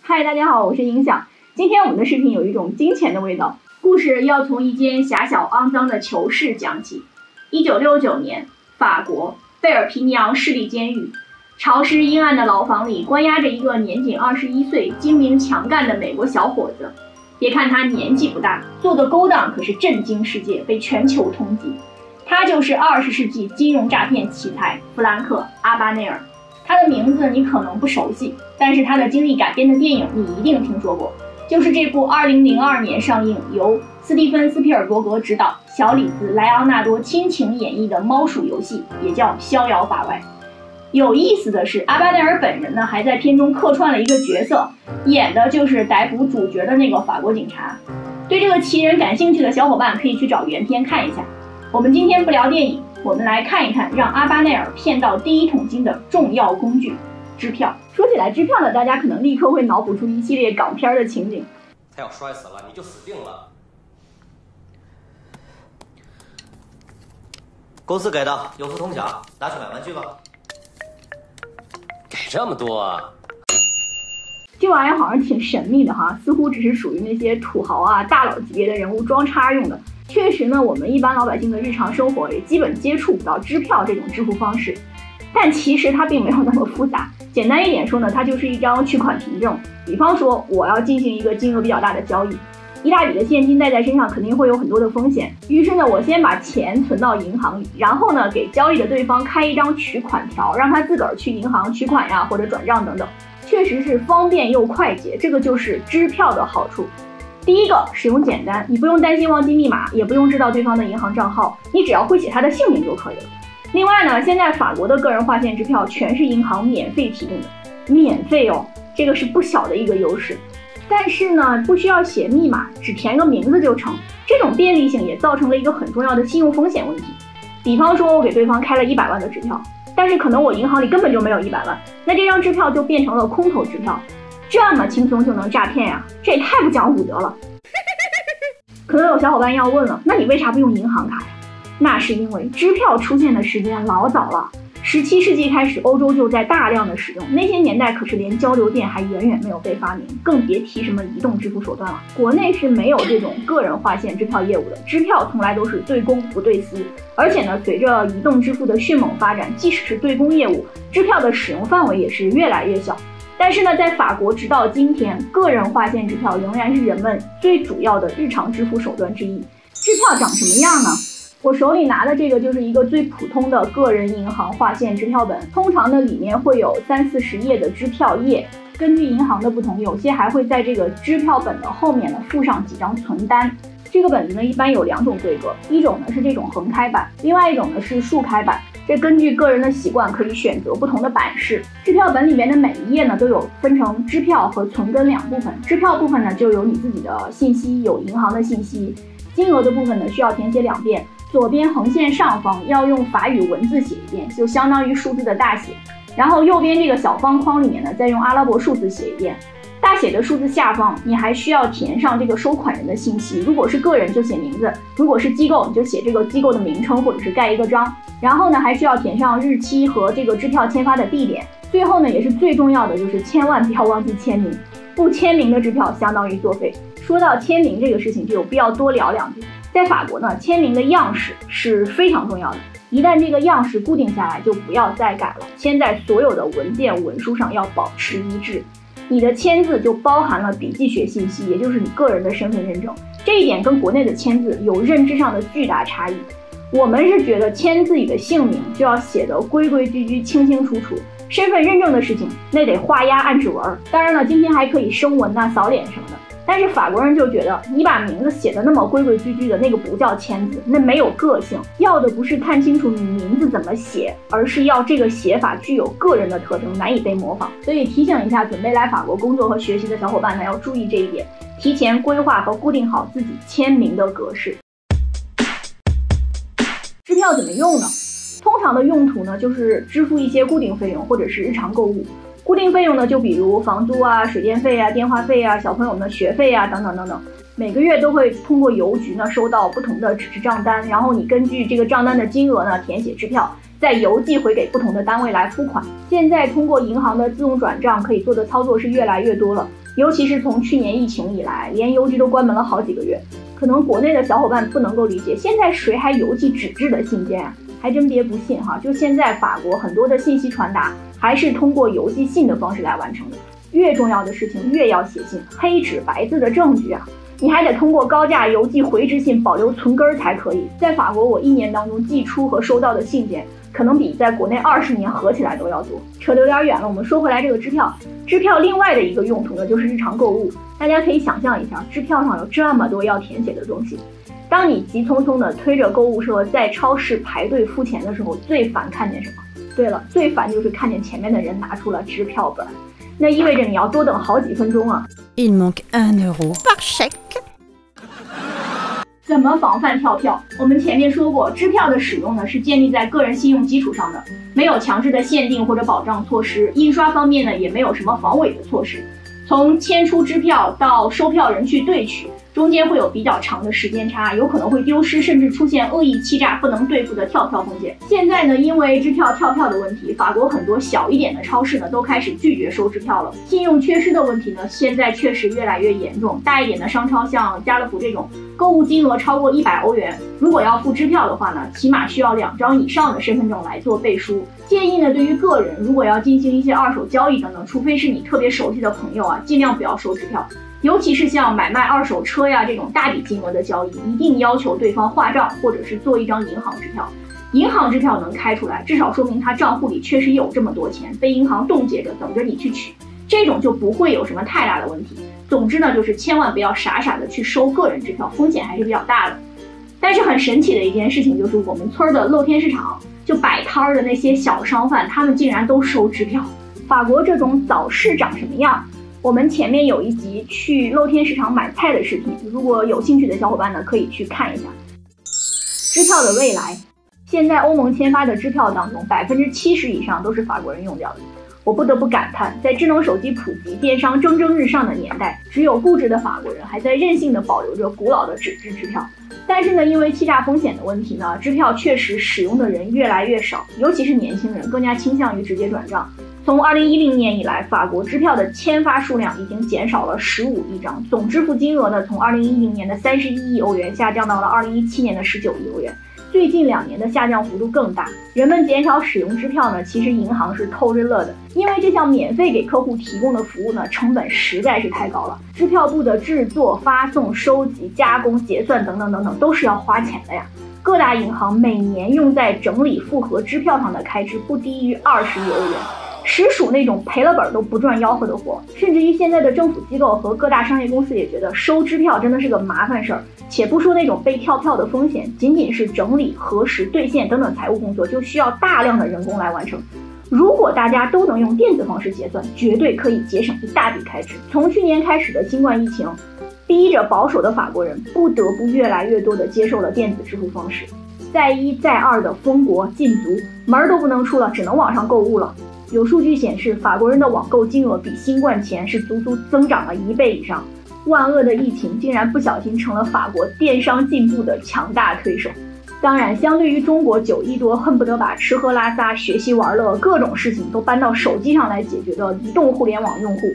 嗨，大家好，我是音响。今天我们的视频有一种金钱的味道，故事要从一间狭小肮脏的囚室讲起。1969年，法国贝尔皮尼昂市立监狱，潮湿阴暗的牢房里关押着一个年仅21岁、精明强干的美国小伙子。别看他年纪不大，做的勾当可是震惊世界，被全球通缉。他就是20世纪金融诈骗奇才弗兰克·阿巴内尔。他的名字你可能不熟悉，但是他的经历改编的电影你一定听说过，就是这部2002年上映，由斯蒂芬·斯皮尔伯格执导，小李子、莱昂纳多亲情演绎的《猫鼠游戏》，也叫《逍遥法外》。有意思的是，阿巴内尔本人呢，还在片中客串了一个角色，演的就是逮捕主角的那个法国警察。对这个奇人感兴趣的小伙伴可以去找原片看一下。我们今天不聊电影，我们来看一看让阿巴内尔骗到第一桶金的重要工具——支票。说起来支票呢，大家可能立刻会脑补出一系列港片的情景。他要摔死了，你就死定了。公司给的，有福同享，拿去买玩具吧。给这么多啊？这玩意儿好像挺神秘的哈，似乎只是属于那些土豪啊、大佬级别的人物装叉用的。确实呢，我们一般老百姓的日常生活也基本接触不到支票这种支付方式，但其实它并没有那么复杂。简单一点说呢，它就是一张取款凭证。比方说，我要进行一个金额比较大的交易，一大笔的现金带在身上肯定会有很多的风险。于是呢，我先把钱存到银行里，然后呢，给交易的对方开一张取款条，让他自个儿去银行取款呀，或者转账等等。确实是方便又快捷，这个就是支票的好处。第一个，使用简单，你不用担心忘记密码，也不用知道对方的银行账号，你只要会写他的姓名就可以了。另外呢，现在法国的个人划线支票全是银行免费提供的，免费哦，这个是不小的一个优势。但是呢，不需要写密码，只填个名字就成。这种便利性也造成了一个很重要的信用风险问题。比方说，我给对方开了100万的支票，但是可能我银行里根本就没有100万，那这张支票就变成了空头支票。这么轻松就能诈骗呀，这也太不讲武德了。可能有小伙伴要问了，那你为啥不用银行卡呀？那是因为支票出现的时间老早了，17世纪开始欧洲就在大量的使用，那些年代可是连交流电还远远没有被发明，更别提什么移动支付手段了。国内是没有这种个人划线支票业务的，支票从来都是对公不对私。而且呢，随着移动支付的迅猛发展，即使是对公业务，支票的使用范围也是越来越小。但是呢，在法国直到今天，个人划线支票仍然是人们最主要的日常支付手段之一。支票长什么样呢？我手里拿的这个就是一个最普通的个人银行划线支票本，通常呢里面会有30-40页的支票页，根据银行的不同，有些还会在这个支票本的后面呢附上几张存单。这个本子呢一般有2种规格，一种呢是这种横开版，另外一种呢是竖开版。这根据个人的习惯可以选择不同的版式。支票本里面的每一页呢都有分成支票和存根2部分，支票部分呢就有你自己的信息，有银行的信息，金额的部分呢需要填写2遍，左边横线上方要用法语文字写1遍，就相当于数字的大写，然后右边这个小方框里面呢再用阿拉伯数字写1遍。大写的数字下方你还需要填上这个收款人的信息，如果是个人就写名字，如果是机构你就写这个机构的名称或者是盖一个章，然后呢还需要填上日期和这个支票签发的地点。最后呢也是最重要的，就是千万不要忘记签名，不签名的支票相当于作废。说到签名这个事情就有必要多聊2句。在法国呢，签名的样式是非常重要的，一旦这个样式固定下来就不要再改了，签在所有的文件文书上要保持一致。你的签字就包含了笔迹学信息，也就是你个人的身份认证，这一点跟国内的签字有认知上的巨大差异。我们是觉得签自己的姓名就要写得规规矩矩、清清楚楚，身份认证的事情那得画押按指纹，当然了，今天还可以声纹呐、扫脸什么的。但是法国人就觉得你把名字写得那么规规矩矩的，那个不叫签字，那没有个性。要的不是看清楚你名字怎么写，而是要这个写法具有个人的特征，难以被模仿。所以提醒一下准备来法国工作和学习的小伙伴呢，要注意这一点，提前规划和固定好自己签名的格式。支票怎么用呢？通常的用途呢，就是支付一些固定费用或者是日常购物。固定费用呢，就比如房租啊、水电费啊、电话费啊、小朋友的学费啊等等等等，每个月都会通过邮局呢收到不同的纸质账单，然后你根据这个账单的金额呢填写支票，再邮寄回给不同的单位来付款。现在通过银行的自动转账可以做的操作是越来越多了，尤其是从去年疫情以来，连邮局都关门了好几个月，可能国内的小伙伴不能够理解，现在谁还邮寄纸质的信件啊？还真别不信哈，就现在法国很多的信息传达还是通过邮寄信的方式来完成的。越重要的事情越要写信，黑纸白字的证据啊，你还得通过高价邮寄回执信保留存根才可以。在法国，我1年当中寄出和收到的信件，可能比在国内20年合起来都要多。扯得有点远了，我们说回来这个支票。支票另外的一个用途呢，就是日常购物。大家可以想象一下，支票上有这么多要填写的东西。当你急匆匆地推着购物车在超市排队付钱的时候，最烦看见什么？对了，最烦就是看见前面的人拿出了支票本，那意味着你要多等好几分钟啊。Il manque 1 euro par chèque。怎么防范跳票？我们前面说过，支票的使用呢是建立在个人信用基础上的，没有强制的限定或者保障措施。印刷方面呢也没有什么防伪的措施。从签出支票到收票人去兑取，中间会有比较长的时间差，有可能会丢失，甚至出现恶意欺诈不能对付的跳票风险。现在呢，因为支票跳票的问题，法国很多小一点的超市呢都开始拒绝收支票了。信用缺失的问题呢，现在确实越来越严重。大一点的商超，像家乐福这种，购物金额超过100欧元，如果要付支票的话呢，起码需要2张以上的身份证来做背书。建议呢，对于个人，如果要进行一些二手交易等等，除非是你特别熟悉的朋友啊，尽量不要收支票。尤其是像买卖二手车呀这种大笔金额的交易，一定要求对方画账，或者是做一张银行支票。银行支票能开出来，至少说明他账户里确实有这么多钱，被银行冻结着，等着你去取，这种就不会有什么太大的问题。总之呢，就是千万不要傻傻的去收个人支票，风险还是比较大的。但是很神奇的一件事情就是，我们村的露天市场就摆摊的那些小商贩，他们竟然都收支票。法国这种早市长什么样？我们前面有一集去露天市场买菜的视频，如果有兴趣的小伙伴呢，可以去看一下。支票的未来，现在欧盟签发的支票当中，70%以上都是法国人用掉的。我不得不感叹，在智能手机普及、电商蒸蒸日上的年代，只有固执的法国人还在任性地保留着古老的纸质支票。但是呢，因为欺诈风险的问题呢，支票确实使用的人越来越少，尤其是年轻人更加倾向于直接转账。从2010年以来，法国支票的签发数量已经减少了15亿张，总支付金额呢，从2010年的31亿欧元下降到了2017年的19亿欧元。最近2年的下降幅度更大。人们减少使用支票呢，其实银行是偷着乐的，因为这项免费给客户提供的服务呢，成本实在是太高了。支票部的制作、发送、收集、加工、结算等等等等，都是要花钱的呀。各大银行每年用在整理复核支票上的开支不低于20亿欧元。实属那种赔了本都不赚吆喝的活，甚至于现在的政府机构和各大商业公司也觉得收支票真的是个麻烦事儿。且不说那种被跳票的风险，仅仅是整理、核实、兑现等等财务工作就需要大量的人工来完成。如果大家都能用电子方式结算，绝对可以节省一大笔开支。从去年开始的新冠疫情，逼着保守的法国人不得不越来越多地接受了电子支付方式。再一再二的封国禁足，门都不能出了，只能网上购物了。有数据显示，法国人的网购金额比新冠前是足足增长了1倍以上。万恶的疫情竟然不小心成了法国电商进步的强大推手。当然，相对于中国9亿多恨不得把吃喝拉撒、学习玩乐各种事情都搬到手机上来解决的移动互联网用户，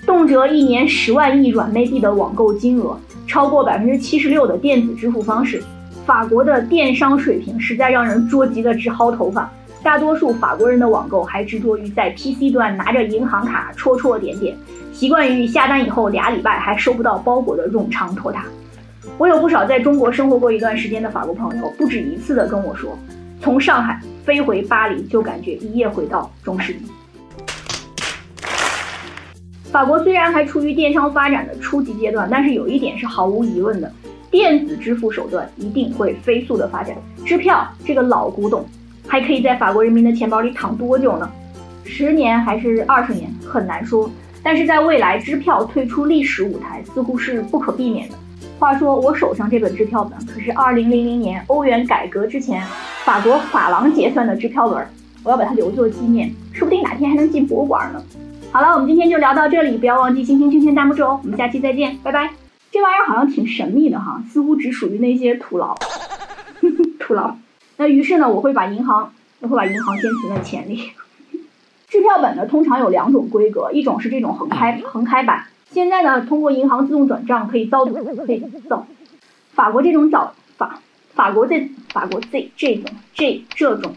动辄1年10万亿软妹币的网购金额，超过76%的电子支付方式，法国的电商水平实在让人捉急得直薅头发。大多数法国人的网购还执着于在 PC 端拿着银行卡戳戳点点，习惯于下单以后2礼拜还收不到包裹的冗长拖沓。我有不少在中国生活过一段时间的法国朋友，不止一次的跟我说，从上海飞回巴黎就感觉一夜回到中世纪。法国虽然还处于电商发展的初级阶段，但是有一点是毫无疑问的，电子支付手段一定会飞速的发展。支票这个老古董还可以在法国人民的钱包里躺多久呢？10年还是20年很难说，但是在未来支票退出历史舞台似乎是不可避免的。话说我手上这本支票本可是2000年欧元改革之前法国法郎结算的支票本，我要把它留作纪念，说不定哪天还能进博物馆呢。好了，我们今天就聊到这里，不要忘记星星圈圈弹幕哦，我们下期再见，拜拜。这玩意儿好像挺神秘的哈，似乎只属于那些土牢土牢。那于是呢，我会把银行先存在钱里。支票本呢，通常有2种规格，一种是这种横开版现在呢，通过银行自动转账可以造法国这种法国这种